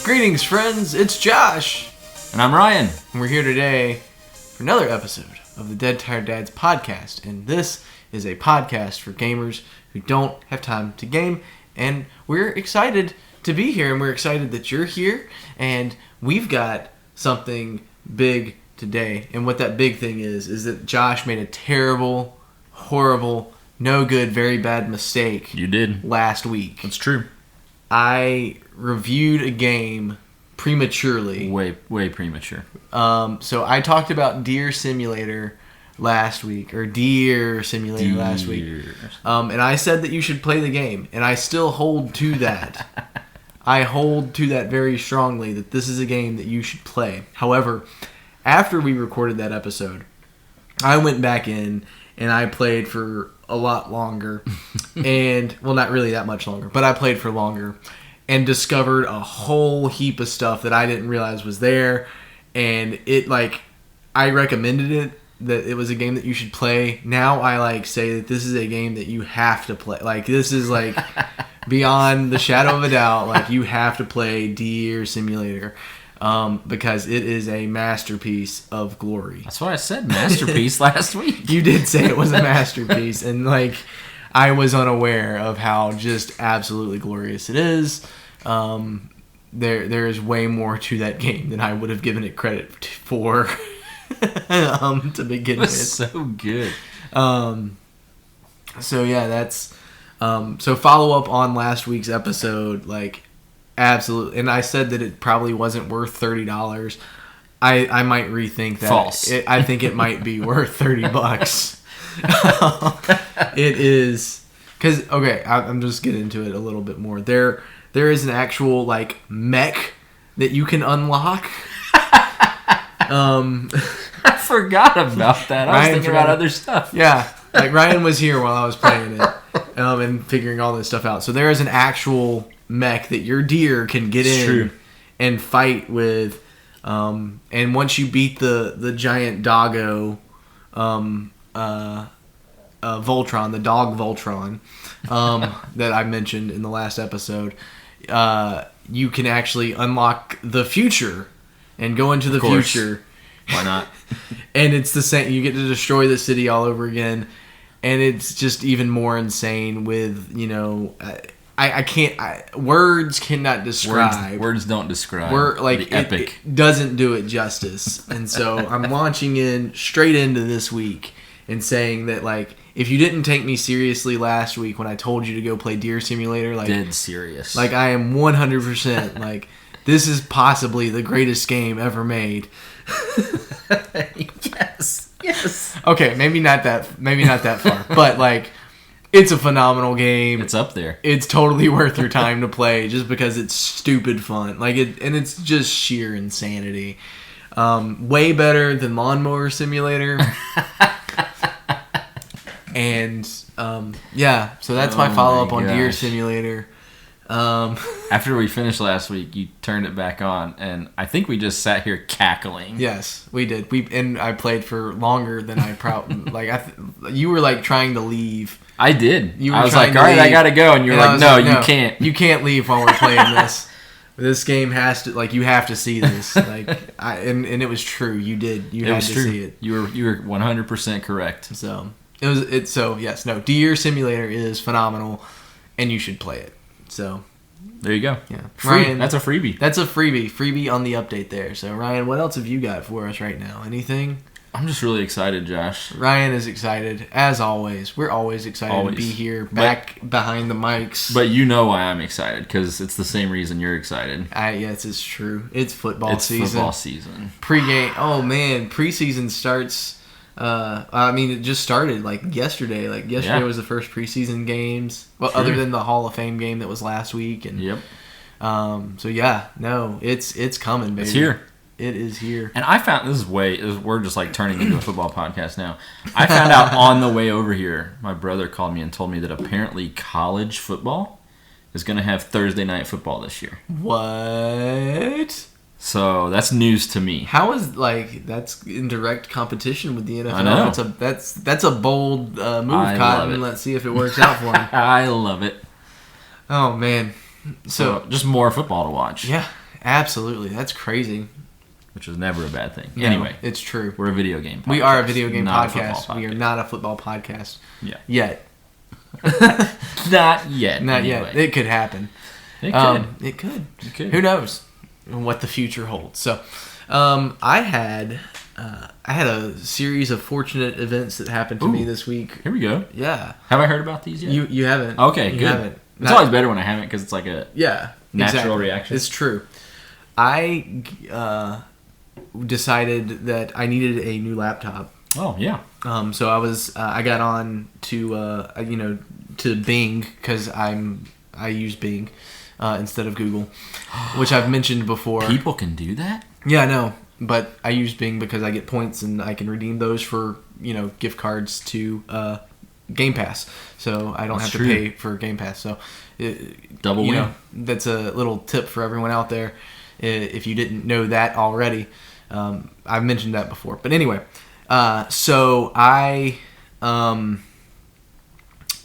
Greetings, friends. It's Josh. And I'm Ryan. And we're here today for another episode of the Dead Tired Dads podcast. And this is a podcast for gamers who don't have time to game. And we're excited to be here. And we're excited that you're here. And we've got something big today. And what that big thing is that Josh made a terrible, horrible, no good, very bad mistake. You did. Last week. That's true. I reviewed a game prematurely. Way premature. So I talked about Deer Simulator last week, or Deer Simulator last week. And I said that you should play the game, and I still hold to that. I hold to that very strongly, that this is a game that you should play. However, after we recorded that episode, I went back in and I played for a lot longer. And, well, not really that much longer, but I played for longer. And discovered a whole heap of stuff that I didn't realize was there. And it, I recommended it, that it was a game that you should play. Now I, say that this is a game that you have to play. This is, beyond the shadow of a doubt, you have to play Deer Simulator. Because it is a masterpiece of glory. That's what I said, masterpiece last week. You did say it was a masterpiece. And, I was unaware of how just absolutely glorious it is. There is way more to that game than I would have given it credit for to begin with. So good. So yeah, that's so follow up on last week's episode, absolutely. And I said that it probably wasn't worth $30. I might rethink that. False. I think it might be worth $30. It is, because I'm just getting into it a little bit more. There is an actual mech that you can unlock. I forgot about that. I was thinking about other stuff. Yeah, Ryan was here while I was playing it and figuring all this stuff out. So there is an actual mech that your deer can get in and fight with. And once you beat the giant doggo, Voltron, the dog Voltron, that I mentioned in the last episode, you can actually unlock the future and go into the future. Why not? And it's the same. You get to destroy the city all over again, and it's just even more insane. With I can't. Words cannot describe. Words don't describe. The epic. It doesn't do it justice. And so I'm launching straight into this week and saying that if you didn't take me seriously last week when I told you to go play Deer Simulator, dead serious. I am 100% this is possibly the greatest game ever made. Yes. Okay, maybe not that far, but it's a phenomenal game. It's up there. It's totally worth your time to play just because it's stupid fun. And it's just sheer insanity. Way better than Lawnmower Simulator. And so that's my follow-up on Deer Simulator. After we finished last week, you turned it back on, and I think we just sat here cackling. Yes, we did. And I played for longer than I probably you were trying to leave. I did. I was all right, I gotta go, and you're no, you can't. You can't leave while we're playing this. This game has to you have to see this. And it was true. You did. You had to see it. You were 100% correct. So Deer Simulator is phenomenal, and you should play it. So there you go. Yeah, Ryan, that's a freebie. That's a freebie on the update there. So Ryan, what else have you got for us right now? Anything? I'm just really excited, Josh. Ryan is excited as always. We're always excited to be here, back behind the mics. But you know why I'm excited, because it's the same reason you're excited. Yes, it's true. It's football season. It's football season. Pre-game. Oh man, preseason starts. It just started yesterday. Yesterday was the first preseason games. Well, other than the Hall of Fame game that was last week. And yep. It's coming, baby. It's here. It is here. And I found we're just turning into a football podcast now. I found out on the way over here, my brother called me and told me that apparently college football is going to have Thursday night football this year. What? So that's news to me. How is that's in direct competition with the NFL? I know. That's a bold move, Cotton. Let's see if it works out for him. I love it. Oh man. So just more football to watch. Yeah, Absolutely. That's crazy. Which is never a bad thing. No, anyway. It's true. We're a video game podcast. We are a video game not podcast. We are not a football podcast. Yeah. Yet. Not yet. Not anyway. yet. It could happen. It could. It could. It could. Who knows what the future holds? So, I had a series of fortunate events that happened to me this week. Here we go. Yeah. Have I heard about these yet? You haven't. Okay, you good. Haven't. It's always better when I haven't because it's like a natural exactly. reaction. It's true. I decided that I needed a new laptop. Oh yeah. So I got on to to Bing because I use Bing instead of Google, which I've mentioned before. People can do that? Yeah, I know, but I use Bing because I get points and I can redeem those for gift cards to Game Pass, so I don't have to pay for Game Pass. So double win. That's a little tip for everyone out there if you didn't know that already. I've mentioned that before, but anyway. So I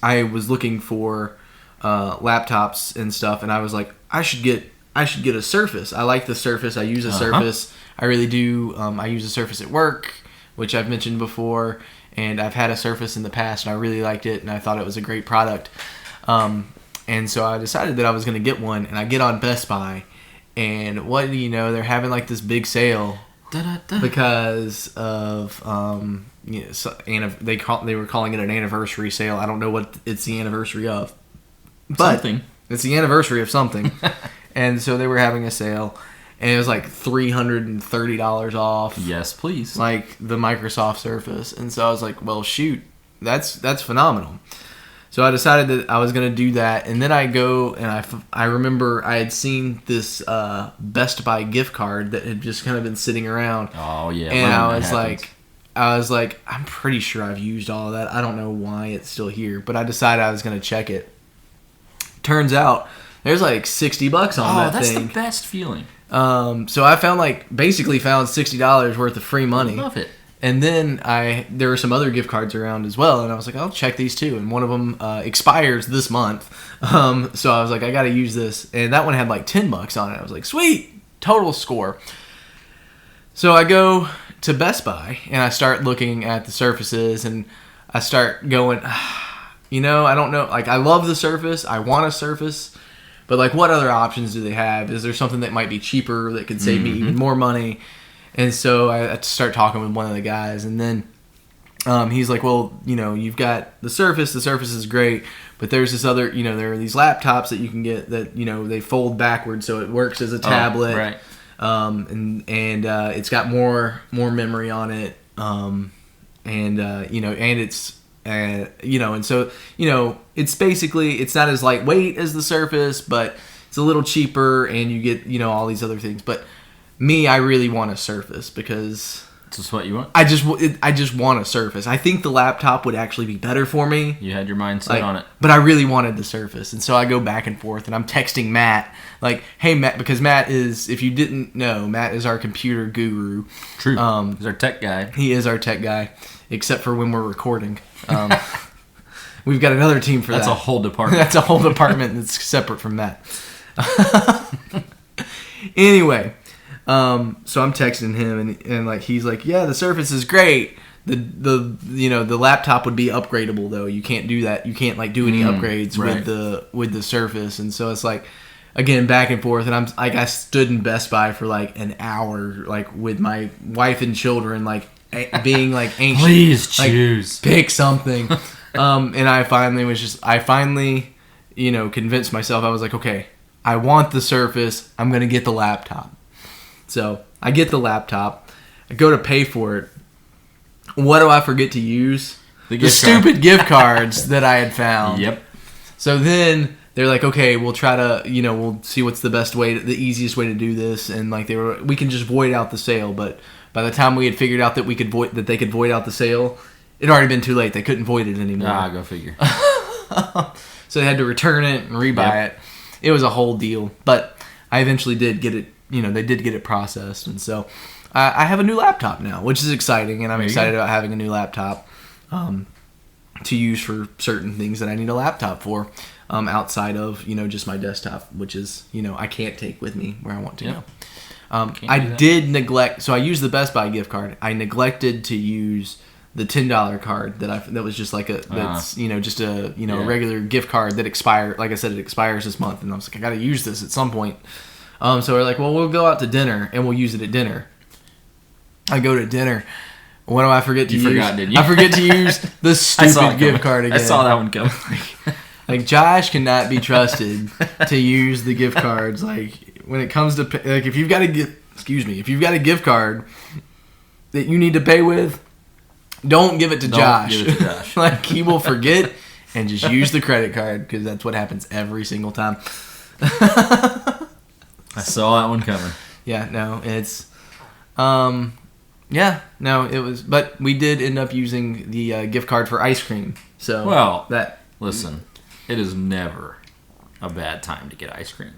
was looking for laptops and stuff, and I was like, I should get a Surface. I like the Surface. I use a Surface. I really do. I use a Surface at work, which I've mentioned before, and I've had a Surface in the past, and I really liked it, and I thought it was a great product. And so I decided that I was going to get one, and I get on Best Buy, and what do you know? They're having like this big sale. Because of they were calling it an anniversary sale. I don't know what it's the anniversary of, but it's the anniversary of something. And so they were having a sale, and it was like $330 off. Yes, please. Like the Microsoft Surface, and so I was like, well, shoot, that's phenomenal. So I decided that I was going to do that, and then I go and I remember I had seen this Best Buy gift card that had just kind of been sitting around. Oh yeah, and I was like, I'm pretty sure I've used all of that. I don't know why it's still here, but I decided I was going to check it. Turns out there's like $60 on that thing. Oh, that's the best feeling. So I basically found $60 worth of free money. I love it. And then there were some other gift cards around as well, and I was like, I'll check these too. And one of them expires this month, so I was like, I got to use this. And that one had like $10 on it. I was like, sweet, total score. So I go to Best Buy and I start looking at the Surfaces, and I start going, I don't know. Like, I love the Surface. I want a Surface, but like, what other options do they have? Is there something that might be cheaper that could save me even more money? And so I had to start talking with one of the guys, and then he's like, well, you've got the Surface. The Surface is great, but there's this other, there are these laptops that you can get that, they fold backwards so it works as a tablet. Right. And it's got more memory on it. And it's, and so, it's basically, it's not as lightweight as the Surface, but it's a little cheaper, and you get, all these other things. But me, I really want a Surface because Is this what you want? I just want a Surface. I think the laptop would actually be better for me. You had your mind set on it. But I really wanted the Surface, and so I go back and forth, and I'm texting Matt, like, hey, Matt, because Matt is, if you didn't know, Matt is our computer guru. True. He's our tech guy. He is our tech guy, except for when we're recording. We've got another team for that. That's a whole department. That's a whole department that's separate from that. Anyway, so I'm texting him, and like, he's like, yeah, the Surface is great. The laptop would be upgradable though. You can't do that. You can't like do any upgrades with the Surface. And so it's like, again, back and forth. And I'm like, I stood in Best Buy for like an hour, like with my wife and children, like being like anxious. Please choose. Like, pick something. And I finally convinced myself. I was like, okay, I want the Surface. I'm gonna get the laptop. So I get the laptop. I go to pay for it. What do I forget to use? The stupid gift cards that I had found. Yep. So then they're like, okay, we'll try to, we'll see what's the easiest way to do this. And like, we can just void out the sale. But by the time we had figured out that they could void out the sale, it had already been too late. They couldn't void it anymore. Go figure. So they had to return it and rebuy it. It was a whole deal. But I eventually did get it. They did get it processed, and so I have a new laptop now, which is exciting, and I'm excited about having a new laptop. to use for certain things that I need a laptop for, outside of, just my desktop, which is, I can't take with me where I want to go. I did neglect, so I used the Best Buy gift card. I neglected to use the $10 card that was just like a regular gift card that expired. Like I said, it expires this month, and I was like, I got to use this at some point. So we're like, well, we'll go out to dinner and we'll use it at dinner. I go to dinner. What do I forget to use? You forgot, didn't you? I forget to use the stupid gift card again. I saw that one coming. Like Josh cannot be trusted to use the gift cards. Like when it comes to if you've got a gift card that you need to pay with, don't give it to Josh. Give it to Josh. Like he will forget and just use the credit card because that's what happens every single time. I saw that one coming. Yeah, no, it's it was, but we did end up using the gift card for ice cream. So listen, it is never a bad time to get ice cream.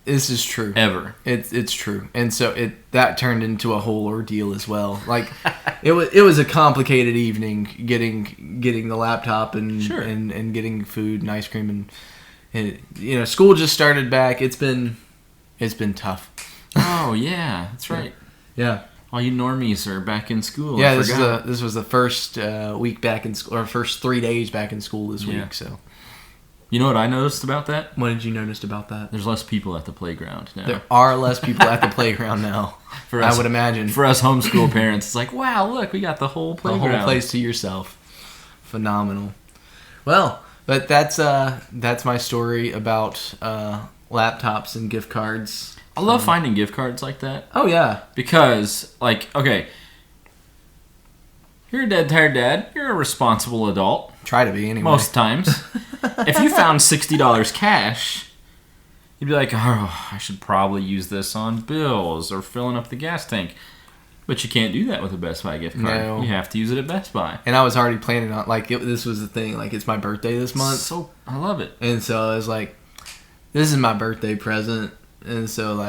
This is true. Ever. It's true. And so that turned into a whole ordeal as well. Like it was a complicated evening getting the laptop and getting food and ice cream and school just started back. It's been tough. Oh yeah, that's right. Yeah. All you normies are back in school. Yeah, this was the first week back in school, or first 3 days back in school this week. So. You know what I noticed about that? What did you notice about that? There's less people at the playground now. There are less people at the playground now. I would imagine. For us homeschool parents, it's like, wow, look, we got the whole playground. The whole place to yourself. Phenomenal. Well, but that's my story about laptops and gift cards. I love finding gift cards like that. Oh, yeah. Because, okay, you're a dead tired dad. You're a responsible adult. Try to be, anyway. Most times. If you found $60 cash, you'd be like, oh, I should probably use this on bills or filling up the gas tank. But you can't do that with a Best Buy gift card. No. You have to use it at Best Buy. And I was already planning on, this was the thing. It's my birthday this month. So I love it. And so I was like, this is my birthday present. And so,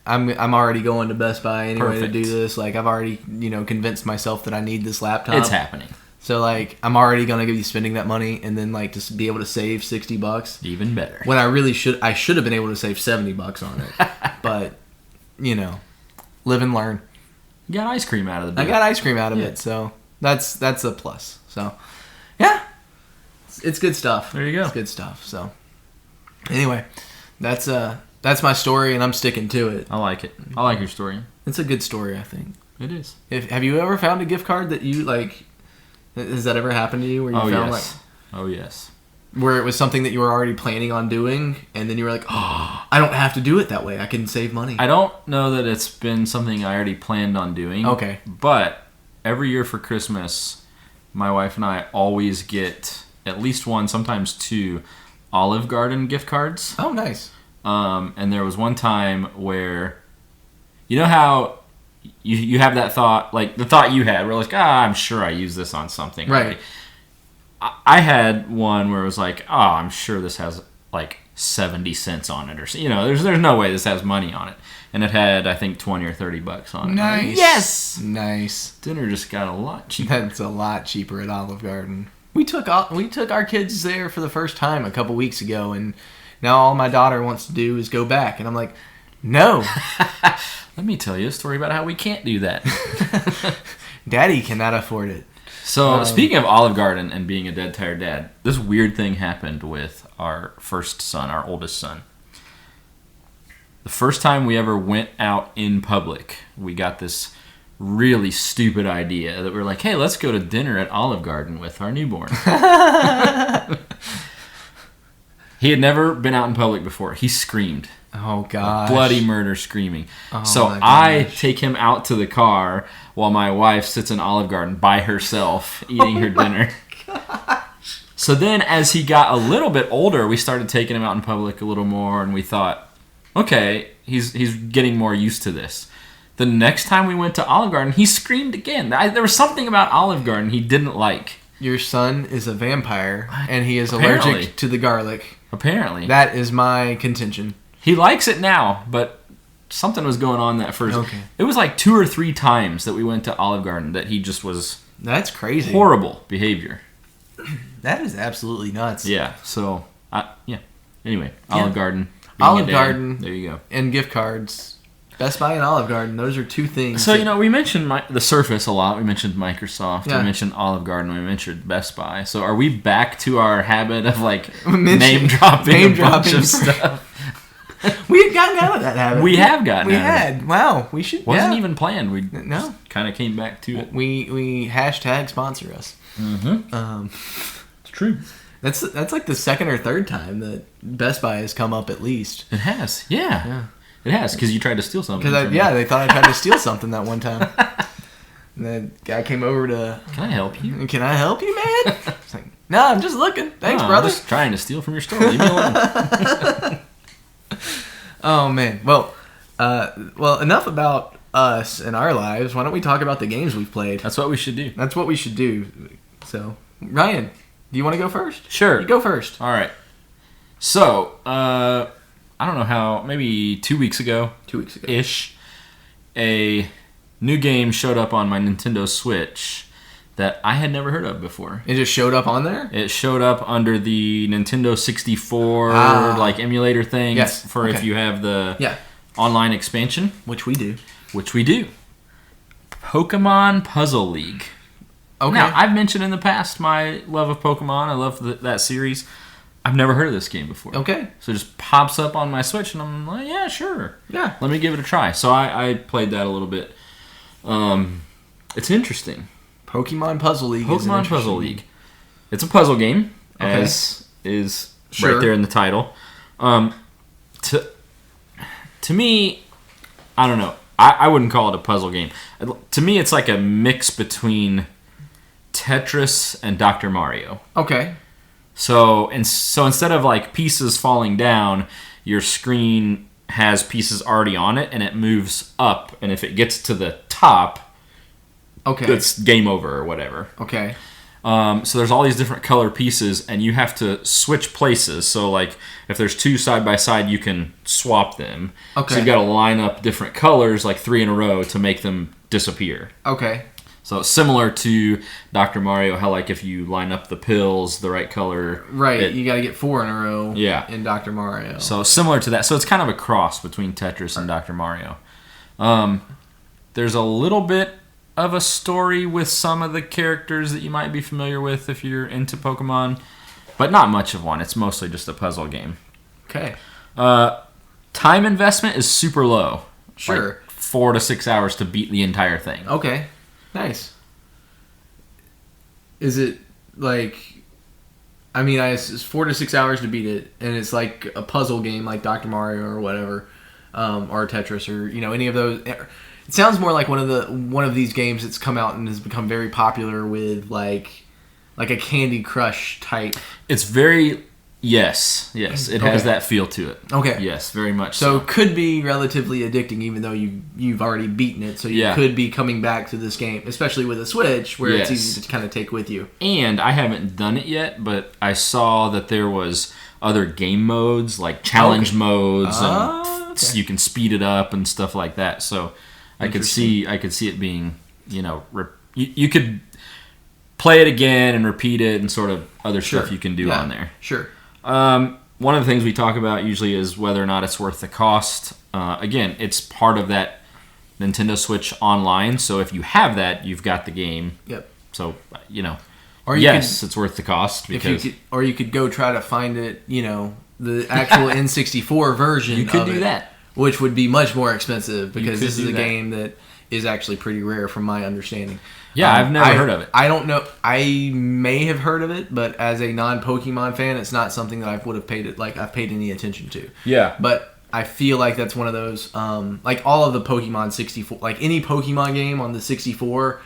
I'm already going to Best Buy anyway to do this. I've already, convinced myself that I need this laptop. It's happening. So, I'm already going to be spending that money and then, to be able to save $60. Even better. When I should have been able to save $70 on it. But, live and learn. You got ice cream out of the deal. I got ice cream out of it, so that's a plus. So, yeah. It's good stuff. There you go. It's good stuff. So, anyway, that's my story, and I'm sticking to it. I like it. I like your story. It's a good story, I think. It is. Have you ever found a gift card that you, has that ever happened to you? Where you found, Oh, yes. Where it was something that you were already planning on doing, and then you were like, oh, I don't have to do it that way. I can save money. I don't know that it's been something I already planned on doing. Okay. But every year for Christmas, my wife and I always get at least one, sometimes two, Olive Garden gift cards. Oh, nice. And there was one time where, you know how you have that thought, the thought you had, where I'm sure I use this on something. Right. I had one where it was I'm sure this has 70 cents on it, or there's no way this has money on it, and it had I think $20 or $30 on it. Nice. Yes. Nice. Dinner just got a lot cheaper. That's a lot cheaper at Olive Garden. We took our kids there for the first time a couple weeks ago, and now all my daughter wants to do is go back, and I'm like, no. Let me tell you a story about how we can't do that. Daddy cannot afford it. So, speaking of Olive Garden and being a dead tired dad, this weird thing happened with our first son, our oldest son. The first time we ever went out in public, we got this really stupid idea that we were like, hey, let's go to dinner at Olive Garden with our newborn. He had never been out in public before. He screamed. Oh, gosh. Bloody murder screaming. Oh, so I take him out to the car while my wife sits in Olive Garden by herself eating her dinner. Gosh. So then as he got a little bit older, we started taking him out in public a little more, and we thought, okay, he's getting more used to this. The next time we went to Olive Garden, he screamed again. There was something about Olive Garden he didn't like. Your son is a vampire, and he is allergic to the garlic. Apparently. That is my contention. He likes it now, but something was going on that first. Okay. It was 2 or 3 times that we went to Olive Garden that he just was... That's crazy. Horrible behavior. That is absolutely nuts. Yeah. So, Anyway, Olive Garden. Olive Garden. There you go. And gift cards. Best Buy and Olive Garden. Those are two things. So, we mentioned the Surface a lot. We mentioned Microsoft. Yeah. We mentioned Olive Garden. We mentioned Best Buy. So, are we back to our habit of, name-dropping a bunch of stuff? We had gotten out of that habit. We have gotten out of it. Wow. We should. Wasn't even planned. We No. kind of came back to it. We hashtag sponsor us. Mm-hmm. It's true. That's like the second or third time that Best Buy has come up at least. It has. Yeah. It has, because you tried to steal something. They thought I tried to steal something that one time. And the guy came over to... Can I help you? Can I help you, man? It's like, no, I'm just looking. Thanks, brother. I'm just trying to steal from your store. Leave me alone. Oh, man. Well, enough about us and our lives. Why don't we talk about the games we've played? That's what we should do. So, Ryan, do you want to go first? Sure. You go first. All right. So, I don't know how, maybe 2 weeks ago. 2 weeks ago. Ish. A new game showed up on my Nintendo Switch that I had never heard of before. It just showed up on there? It showed up under the Nintendo 64 emulator thing. Yes. If you have the online expansion. Which we do. Pokemon Puzzle League. Okay. Now, I've mentioned in the past my love of Pokemon. I love that series. I've never heard of this game before. Okay. So it just pops up on my Switch, and I'm like, yeah, sure. Yeah. Let me give it a try. So I played that a little bit. It's interesting. Pokemon Puzzle League. Pokemon Puzzle League. It's a puzzle game, as is right there in the title. To me, I don't know. I wouldn't call it a puzzle game. To me, it's like a mix between Tetris and Dr. Mario. Okay. So instead of pieces falling down, your screen has pieces already on it, and it moves up. And if it gets to the top, it's game over or whatever. Okay. So there's all these different color pieces, and you have to switch places. So if there's two side by side, you can swap them. Okay. So you've got to line up different colors, 3 in a row, to make them disappear. Okay. So similar to Dr. Mario, how if you line up the pills the right color. Right, you got to get 4 in a row in Dr. Mario. So similar to that. So it's kind of a cross between Tetris and Dr. Mario. There's a little bit of a story with some of the characters that you might be familiar with if you're into Pokemon, but not much of one. It's mostly just a puzzle game. Okay. Time investment is super low. Sure. 4 to 6 hours to beat the entire thing. Okay. Nice. Is it it's 4 to 6 hours to beat it, and it's like a puzzle game like Dr. Mario or whatever, or Tetris or any of those. It sounds more like one of these games that's come out and has become very popular with like a Candy Crush type. It's very yes, it has that feel to it. Okay. Yes, very much. So it could be relatively addicting, even though you've already beaten it. So you could be coming back to this game, especially with a Switch, where it's easy to kind of take with you. And I haven't done it yet, but I saw that there was other game modes, like challenge modes, and you can speed it up and stuff like that. So I could see it being, you could play it again and repeat it and sort of other stuff you can do on there. Sure. One of the things we talk about usually is whether or not it's worth the cost. Again, it's part of that Nintendo Switch Online, so if you have that, you've got the game. Yep. So, it's worth the cost. Because you could go try to find it, the actual N64 version you could of do it, that. Which would be much more expensive because this is a game that is actually pretty rare from my understanding. Yeah, I've never heard of it. I don't know. I may have heard of it, but as a non-Pokemon fan, it's not something that I would have I've paid any attention to. Yeah. But I feel like that's one of those, all of the Pokemon 64, any Pokemon game on the 64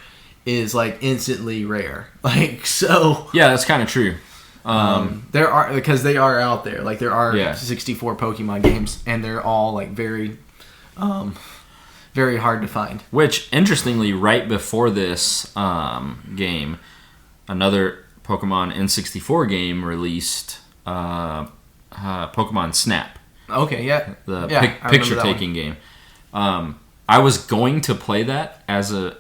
is instantly rare. Yeah, that's kind of true. There are, because they are out there. There are 64 Pokemon games, and they're all very very hard to find. Which, interestingly, right before this game, another Pokemon N64 game released, Pokemon Snap. Okay, yeah. The picture-taking game. I was going to play that as a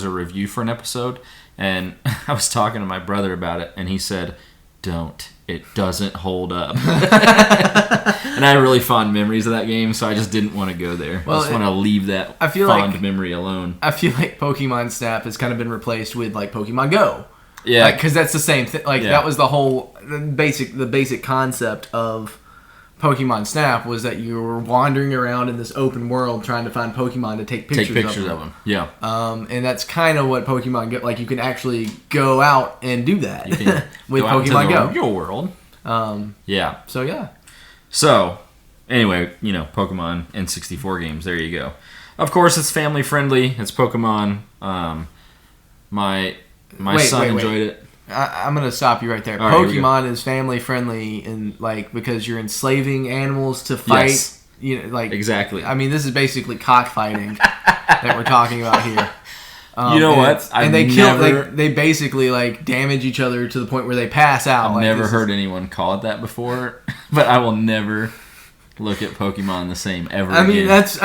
review for an episode, And I was talking to my brother about it, and he said, "Don't. It doesn't hold up." And I have really fond memories of that game, so I just didn't want to go there. I just want to leave that fond memory alone. I feel like Pokemon Snap has kind of been replaced with like Pokemon Go. Yeah, because that's the same thing. Like that was the whole basic concept of Pokemon Snap was that you were wandering around in this open world trying to find Pokemon to take pictures of them. Yeah. And that's kind of what Pokemon Go, like you can actually go out and do that with Pokemon Go. Real world. Yeah. So yeah. So anyway, Pokemon N64 games. There you go. Of course, it's family friendly. It's Pokemon. My son enjoyed it. I'm gonna stop you right there. Right, Pokemon is family friendly and because you're enslaving animals to fight. Yes. Exactly. I mean, this is basically cockfighting that we're talking about here. You know what? They basically damage each other to the point where they pass out. I've never heard anyone call it that before, but I will never look at Pokemon the same ever again. That's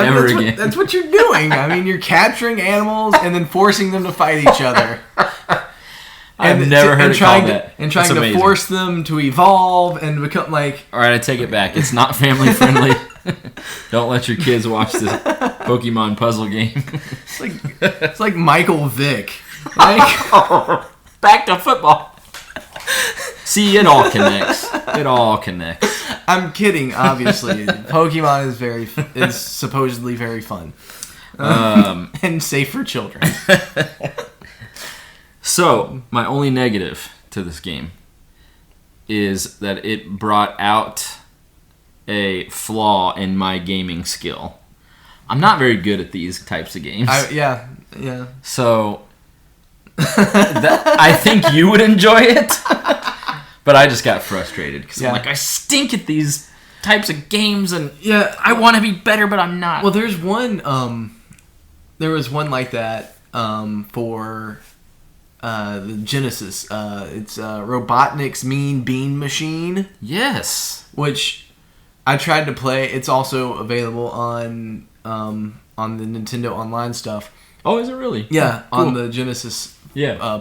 what you're doing. I mean, you're capturing animals and then forcing them to fight each other. I've never heard it called that. And trying to force them to evolve and become like... All right, I take it back. It's not family friendly. Don't let your kids watch this Pokemon puzzle game. It's like Michael Vick. Back to football. See, it all connects. It all connects. I'm kidding, obviously. Pokemon is supposedly very fun. And safe for children. So, my only negative to this game is that it brought out a flaw in my gaming skill. I'm not very good at these types of games. Yeah. So, I think you would enjoy it, but I just got frustrated because I'm like, I stink at these types of games, and I want to be better, but I'm not. Well, there was one like that for... the Genesis. It's Robotnik's Mean Bean Machine. Yes. Which I tried to play. It's also available on the Nintendo Online stuff. Oh, is it really? Yeah, cool. On the Genesis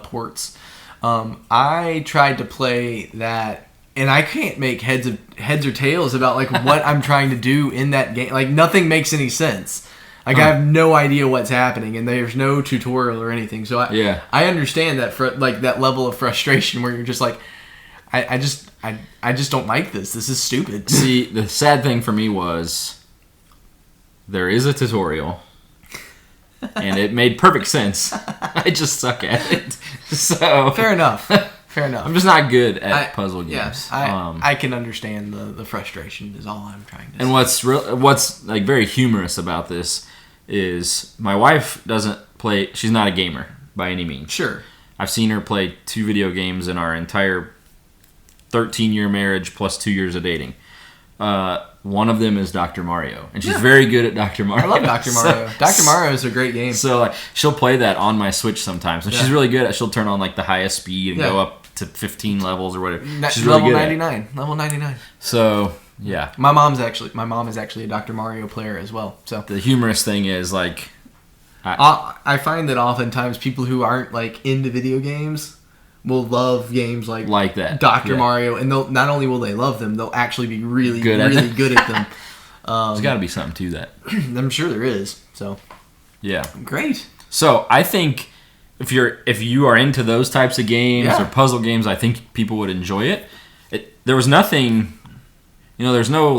ports. I tried to play that, and I can't make heads or tails about what I'm trying to do in that game. Nothing makes any sense. I have no idea what's happening, and there's no tutorial or anything. So I understand that that level of frustration where you're just like, I just don't like this. This is stupid. See, the sad thing for me was there is a tutorial, and it made perfect sense. I just suck at it. So fair enough. I'm just not good at puzzle games. I can understand the frustration. Is all I'm trying to say. And what's very humorous about this is my wife doesn't play. She's not a gamer by any means. Sure. I've seen her play 2 video games in our entire 13-year marriage plus 2 years of dating. One of them is Dr. Mario, and she's very good at Dr. Mario. I love Dr. Mario. Dr. Mario is a great game. So she'll play that on my Switch sometimes, and she's really good at. She'll turn on the highest speed and go up to 15 levels or whatever. She's really level good 99. Level 99. So yeah, my mom is actually a Dr. Mario player as well. So the humorous thing is I find that oftentimes people who aren't into video games will love games like that Dr. Mario, and they'll not only will they love them, they'll actually be really good at them. There's got to be something to that. I'm sure there is. So yeah, great. So I think if you are into those types of games or puzzle games, I think people would enjoy it. There was nothing. There's no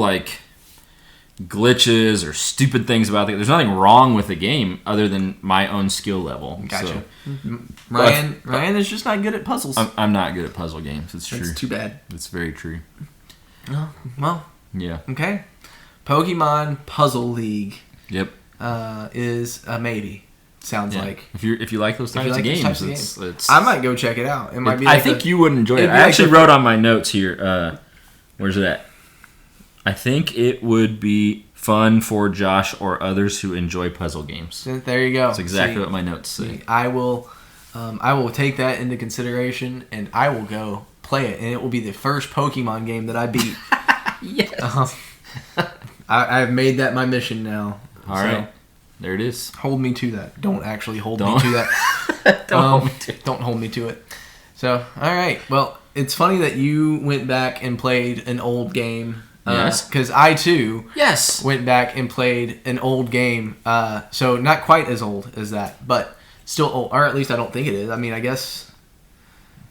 glitches or stupid things about it. There's nothing wrong with the game other than my own skill level. Gotcha. So, Ryan is just not good at puzzles. I'm not good at puzzle games. It's true. It's too bad. It's very true. Oh, well. Yeah. Okay. Pokemon Puzzle League. Yep. Is a maybe. Sounds like. If you like those types of games, it's I might go check it out. It might be. I think you would enjoy it. I actually wrote on my notes here. Where's it at? I think it would be fun for Josh or others who enjoy puzzle games. There you go. That's exactly what my notes say. I will take that into consideration, and I will go play it, and it will be the first Pokemon game that I beat. Yes. I've made that my mission now. All right. There it is. Hold me to that. Don't actually hold me to that. Don't hold me to it. So, all right. Well, it's funny that you went back and played an old game. Yes. Because I, too, Yes. went back and played an old game. So, not quite as old as that, but still old. Or at least I don't think it is. I mean, I guess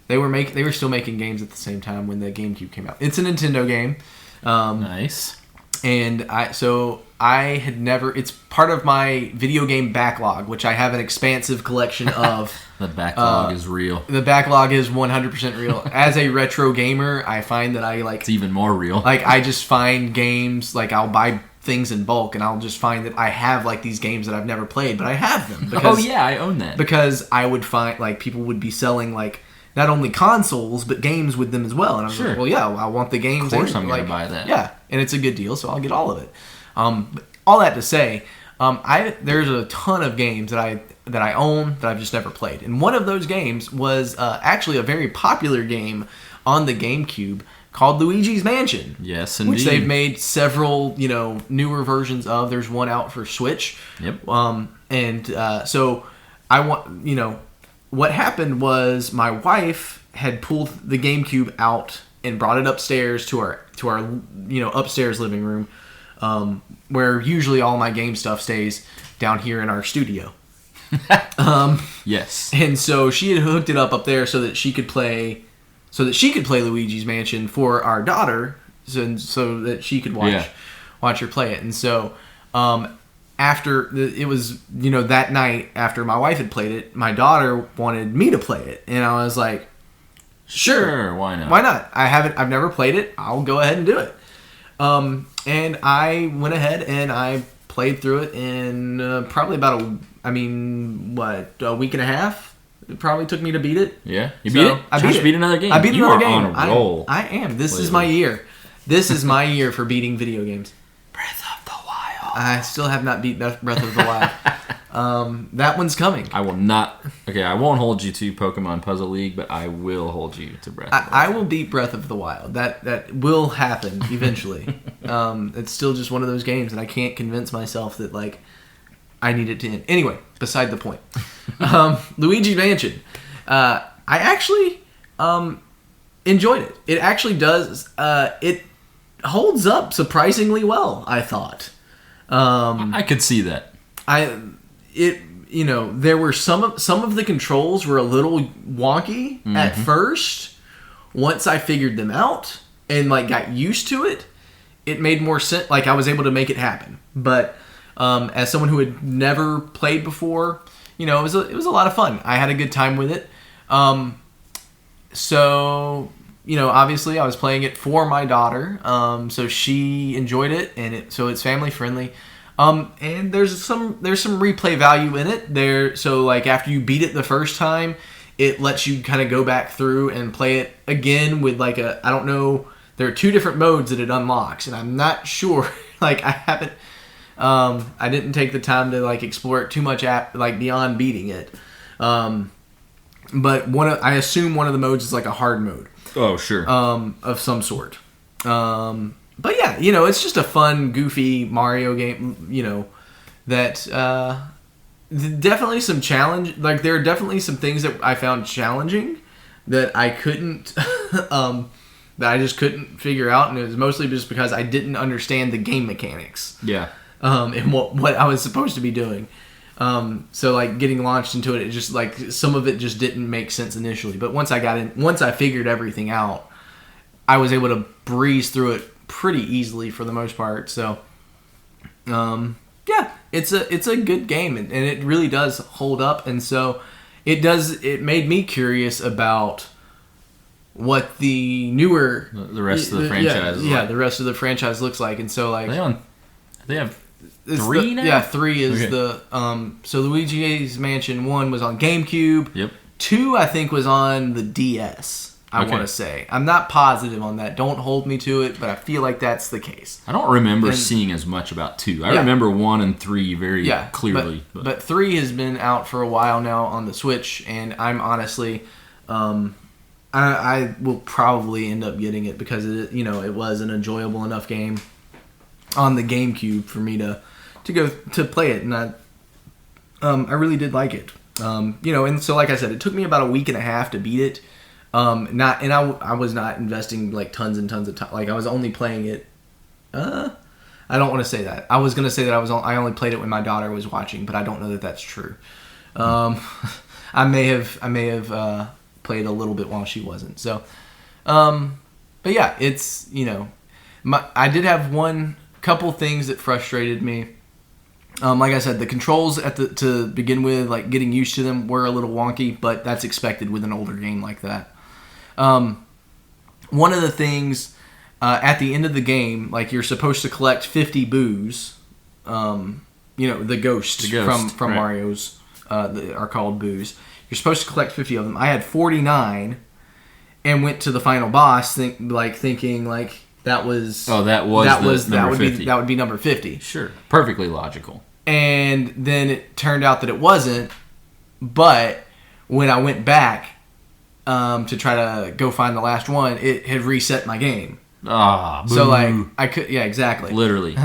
they were still making games at the same time when the GameCube came out. It's a Nintendo game. Nice. And I had never... It's part of my video game backlog, which I have an expansive collection of. The backlog is real. The backlog is 100% real. As a retro gamer, I find that It's even more real. I just find games, I'll buy things in bulk, and I'll just find that I have, these games that I've never played, but I have them. Because, I own that. Because I would find, people would be selling, not only consoles, but games with them as well. And I was like, well, yeah, I want the games. Of course I'm going to buy that. Yeah, and it's a good deal, so I'll get all of it. But all that to say, there's a ton of games that I own that I've just never played. And one of those games was actually a very popular game on the GameCube called Luigi's Mansion. Yes, indeed. Which they've made several, newer versions of. There's one out for Switch. Yep. So I want, what happened was my wife had pulled the GameCube out and brought it upstairs to our upstairs living room, where usually all my game stuff stays down here in our studio. Yes. And so she had hooked it up there so that she could play Luigi's Mansion for our daughter, so that she could watch her play it. And so after it was, that night after my wife had played it, my daughter wanted me to play it, and I was like, sure, why not? Why not? I've never played it. I'll go ahead and do it. And I went ahead and I played through it in probably about a week and a half. It probably took me to beat it. Yeah, you beat it. I beat another game. I beat another game. You are on a roll. I am. This is my year. This is my year for beating video games. Breath of the Wild. I still have not beat Breath of the Wild. That one's coming. I will not. Okay, I won't hold you to Pokemon Puzzle League, but I will hold you to Breath of the Wild. I will beat Breath of the Wild. That will happen eventually. It's still just one of those games, and I can't convince myself that I need it to end. Anyway, beside the point. Luigi's Mansion. I actually enjoyed it. It actually does. It holds up surprisingly well, I thought. I could see that. There were some of the controls were a little wonky at first. Once I figured them out and got used to it, it made more sense. I was able to make it happen. But as someone who had never played before, it was a lot of fun. I had a good time with it. So obviously I was playing it for my daughter. So she enjoyed it, and so it's family friendly. And there's some replay value in it. So after you beat it the first time, it lets you kind of go back through and play it again with I don't know, there are 2 different modes that it unlocks, and I'm not sure. I didn't take the time to explore it too much beyond beating it. But I assume one of the modes is a hard mode. Oh, sure. Of some sort. But yeah, it's just a fun, goofy Mario game, that definitely some challenge. There are definitely some things that I found challenging that I couldn't, that I just couldn't figure out, and it was mostly just because I didn't understand the game mechanics. Yeah. And what I was supposed to be doing. So getting launched into it, it just some of it just didn't make sense initially. But once I figured everything out, I was able to breeze through it pretty easily for the most part. So, yeah, it's a good game, and it really does hold up. And so it made me curious about what the rest of the franchise the rest of the franchise looks like. And so they have 3 now? Yeah, 3 is the so Luigi's Mansion 1 was on GameCube. Yep. 2 I think was on the DS. I want to say. I'm not positive on that. Don't hold me to it, but I feel like that's the case. I don't remember seeing as much about 2. I remember 1 and 3 very clearly. But 3 has been out for a while now on the Switch, and I'm honestly, I will probably end up getting it because it was an enjoyable enough game on the GameCube for me to go to play it, and I really did like it. And so like I said, it took me about a week and a half to beat it. I was not investing like tons and tons of time. Like I was only playing it. I don't want to say that. I was going to say that I only played it when my daughter was watching, but I don't know that that's true. I may have played a little bit while she wasn't. So, but yeah, it's I did have one couple things that frustrated me. Like I said, the controls to begin with, like getting used to them, were a little wonky, but that's expected with an older game like that. One of the things at the end of the game, like you're supposed to collect 50 boos. The ghosts from right. Mario's are called boos. You're supposed to collect 50 of them. I had 49 and went to the final boss thinking that would be number 50. Sure. Perfectly logical. And then it turned out that it wasn't, but when I went back to try to go find the last one, it had reset my game. So I could, yeah, exactly. Literally.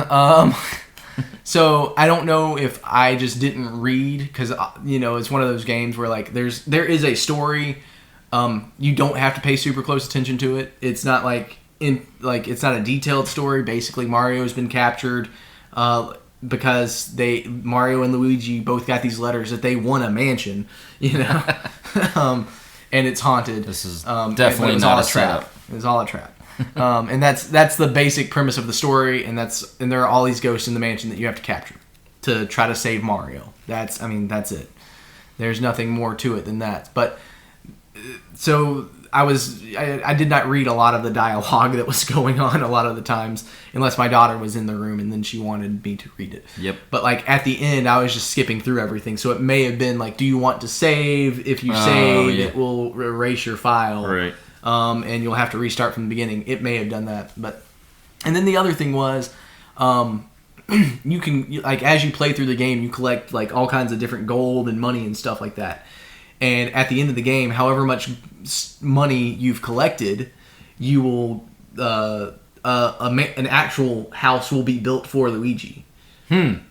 So I don't know if I just didn't read, because it's one of those games where like there is a story. You don't have to pay super close attention to it. It's not it's not a detailed story. Basically, Mario's been captured because Mario and Luigi both got these letters that they won a mansion, and it's haunted. This is definitely not a trap. It was all a trap. And that's the basic premise of the story, and there are all these ghosts in the mansion that you have to capture to try to save Mario. That's it. There's nothing more to it than that. But so I did not read a lot of the dialogue that was going on a lot of the times, unless my daughter was in the room and then she wanted me to read it. Yep. But like at the end, I was just skipping through everything, so it may have been like, do you want to save? If you save, it will erase your file. Right. And you'll have to restart from the beginning. It may have done that, and then the other thing was, you can as you play through the game, you collect like all kinds of different gold and money and stuff like that. And at the end of the game, however much money you've collected, you will an actual house will be built for Luigi. And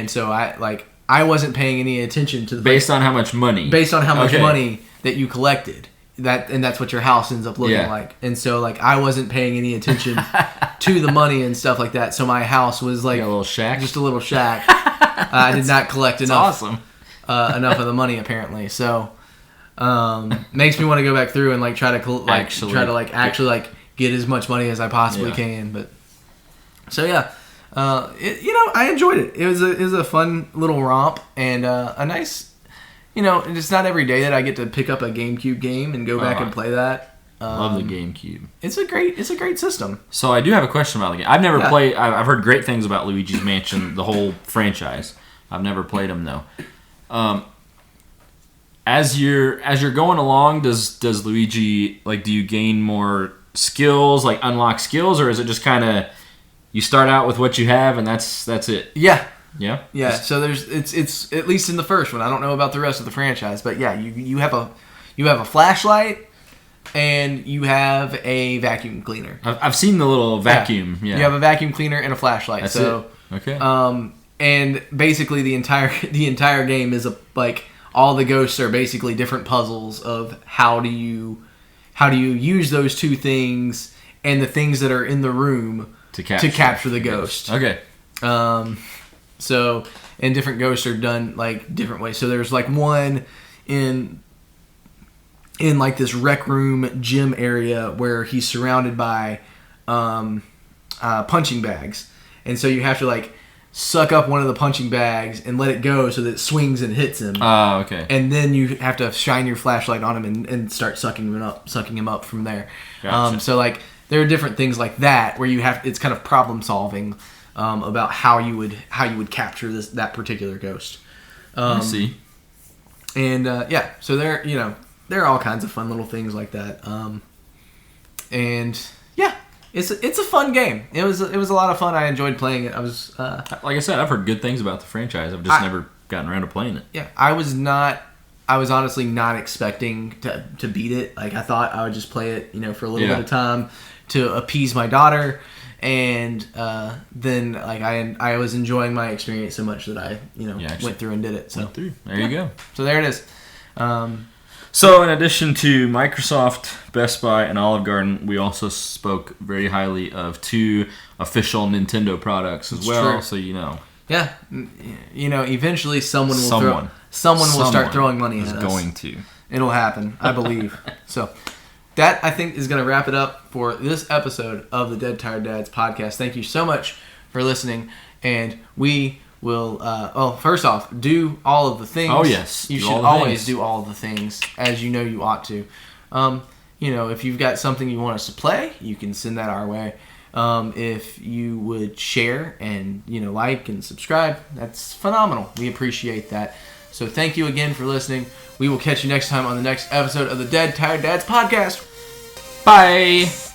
so I wasn't paying any attention to based on how much money money that you collected. That's what your house ends up looking like. And so I wasn't paying any attention to the money and stuff like that. So my house was like a little shack. Just a little shack. I did not collect enough. Awesome. Enough of the money apparently. So makes me want to go back through and try to get as much money as I possibly can. But so yeah. I enjoyed it. It was a fun little romp and a nice. It's not every day that I get to pick up a GameCube game and go back and play that. Love the GameCube. It's a great system. So I do have a question about the game. I've never played. I've heard great things about Luigi's Mansion, the whole franchise. I've never played them though. As you're going along, does Luigi do you gain more skills, unlock skills, or is it just kind of you start out with what you have and that's it? Yeah. Yeah. Yeah. So it's at least in the first one. I don't know about the rest of the franchise, but yeah, you have a flashlight and you have a vacuum cleaner. I've seen the little vacuum. Yeah. You have a vacuum cleaner and a flashlight. That's it. Okay. And basically the entire game is all the ghosts are basically different puzzles of how do you use those two things and the things that are in the room to capture the ghost. Okay. So, and different ghosts are done different ways. So there's one in this rec room gym area where he's surrounded by punching bags, and so you have to suck up one of the punching bags and let it go so that it swings and hits him. Oh, okay. And then you have to shine your flashlight on him and start sucking him up from there. Gotcha. So there are different things like that where it's kind of problem solving. About how you would capture that particular ghost. I see. And so there are all kinds of fun little things like that. And yeah, it's a fun game. It was a lot of fun. I enjoyed playing it. I was like I said, I've heard good things about the franchise. I've just never gotten around to playing it. Yeah, I was not I was honestly not expecting to beat it. Like, I thought I would just play it, for a little bit of time to appease my daughter. And then, like, I was enjoying my experience so much that I, went through and did it. So There you go. So there it is. So in addition to Microsoft, Best Buy, and Olive Garden, we also spoke very highly of 2 official Nintendo products as well. True. So yeah, eventually someone will start throwing money at us. Going to. It'll happen, I believe. So that, I think, is going to wrap it up for this episode of the Dead Tired Dads podcast. Thank you so much for listening, and we will, first off, do all of the things. Oh, yes. You should always do all of the things, as you ought to. If you've got something you want us to play, you can send that our way. If you would share and, like and subscribe, that's phenomenal. We appreciate that. So thank you again for listening. We will catch you next time on the next episode of the Dead Tired Dads podcast. Bye!